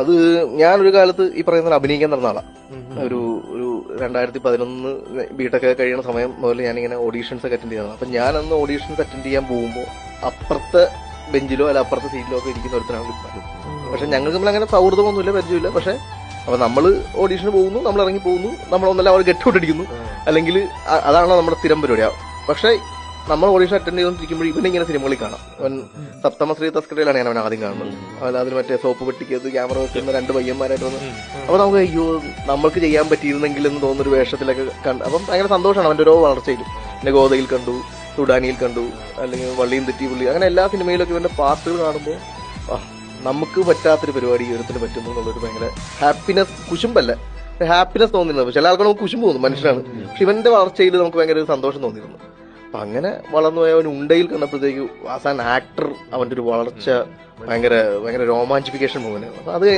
അത് ഞാനൊരു കാലത്ത് ഈ പറയുന്ന അഭിനയിക്കാൻ നടന്ന ആളാണ്. ഒരു 2011 ബിടെക് കഴിയുന്ന സമയം മുതൽ ഞാനിങ്ങനെ ഓഡീഷൻസ് ഒക്കെ അറ്റൻഡ് ചെയ്തതാണ്. അപ്പൊ ഞാൻ അന്ന് ഓഡീഷൻസ് അറ്റൻഡ് ചെയ്യാൻ പോകുമ്പോൾ അപ്പുറത്തെ ബെഞ്ചിലോ അല്ല അപ്പുറത്തെ സീറ്റിലോ ഒക്കെ ഇരിക്കുന്ന ഒരുത്തനാണ് ലിപ്പാൻ. പക്ഷെ ഞങ്ങൾക്ക് നമ്മൾ അങ്ങനെ സൗഹൃദമൊന്നുമില്ല, പരിചയമില്ല. പക്ഷെ അപ്പൊ നമ്മൾ ഓഡീഷന് പോകുന്നു, നമ്മൾ ഇറങ്ങി പോകുന്നു, നമ്മളൊന്നല്ല അവർ ഗെട്ടൗട്ടടിക്കുന്നു, അല്ലെങ്കിൽ അതാണ് നമ്മുടെ സ്ഥിരം പരിപാടി. പക്ഷെ നമ്മൾ ഓഡീഷൻ അറ്റൻഡ് ചെയ്തുകൊണ്ടിരിക്കുമ്പോൾ ഇവനിങ്ങനെ സിനിമകളിൽ കാണാം. അവൻ സപ്തമശ്രീ തസ്കരയിലാണ് ഞാൻ അവൻ ആദ്യം കാണുന്നത്. അതിൽ മറ്റേ സോപ്പ് പെട്ടിക്കത് ക്യാമറ വെക്കുന്ന 2 പയ്യന്മാരായിട്ട് വന്ന് അപ്പൊ നമുക്ക് അയ്യോ നമ്മൾക്ക് ചെയ്യാൻ പറ്റിയിരുന്നെങ്കിൽ എന്ന് തോന്നുന്നൊരു വേഷത്തിലൊക്കെ കണ്ട് അപ്പം ഭയങ്കര സന്തോഷമാണ് അവന്റെ ഓരോ വളർച്ചയിലും. പിന്നെ ഗോദയിൽ കണ്ടു, സുഡാനിയിൽ കണ്ടു, അല്ലെങ്കിൽ വള്ളിയും തെറ്റി പുള്ളി, അങ്ങനെ എല്ലാ സിനിമയിലൊക്കെ ഇവന്റെ പാർട്ടുകൾ കാണുമ്പോൾ നമുക്ക് പറ്റാത്തൊരു പരിപാടി ഇവരത്തിന് പറ്റുന്നു എന്നുള്ളൊരു ഭയങ്കര ഹാപ്പിനെസ്, കുശുമ്പല്ല, ഹാപ്പിനെസ് തോന്നിയിരുന്നു. ചില ആൾക്കാർ നമുക്ക് കുശുമ്പ് തോന്നും, മനുഷ്യനാണ്. പക്ഷെ ഇവന്റെ വളർച്ചയിൽ നമുക്ക് ഭയങ്കര സന്തോഷം തോന്നിയിരുന്നു. അപ്പൊ അങ്ങനെ വളർന്നുപോയ അവൻ ഉണ്ടയിൽ കണ്ടപ്പോഴത്തേക്ക് ആസ് ആൻ ആക്ടർ അവന്റെ ഒരു വളർച്ച ഭയങ്കര ഭയങ്കര രോമാഞ്ചിഫിക്കേഷൻ മൂവ്മെന്റ്. അപ്പൊ അത്